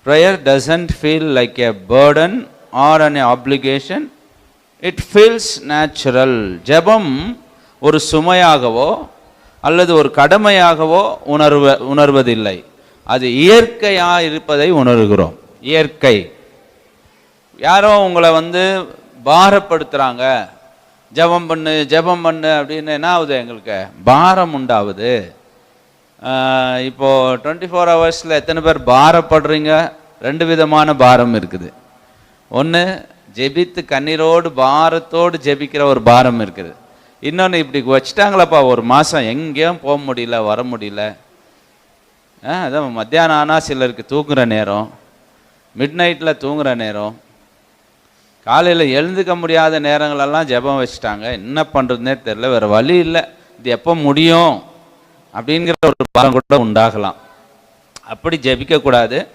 prayer doesn't feel like a burden or an obligation. It feels natural. ஜெபம் ஒரு சுமையாகவோ அல்லது ஒரு கடமையாகவோ உணர்வதில்லை. அது இயற்கையாக இருப்பதை உணர்கிறோம். இயற்கை. யாரோ உங்களை பாரப்படுத்துகிறாங்க, ஜெபம் பண்ணு அப்படின்னு என்ன ஆகுது? எங்களுக்கு பாரம் உண்டாகுது. இப்போது 24 ஹவர்ஸில் எத்தனை பேர் பாரப்படுறீங்க? 2 விதமான பாரம் இருக்குது. ஒன்று, ஜெபித்து கண்ணீரோடு பாரத்தோடு ஜெபிக்கிற ஒரு பாரம் இருக்குது. இன்னொன்று, இப்படி வச்சுட்டாங்களப்பா ஒரு மாதம் எங்கேயும் போக முடியல, வர முடியல. அதான் மத்தியானம் ஆனால் சிலருக்கு தூங்குகிற நேரம், மிட் நைட்டில் தூங்குகிற நேரம், காலையில் எழுந்துக்க முடியாத நேரங்களெல்லாம் ஜெபம் வச்சுட்டாங்க. என்ன பண்ணுறதுனே தெரில, வேறு வழி இல்லை, இது எப்போ முடியும் அப்படிங்கிற ஒரு பாரம் கூட உண்டாகலாம். அப்படி ஜெபிக்கக்கூடாது.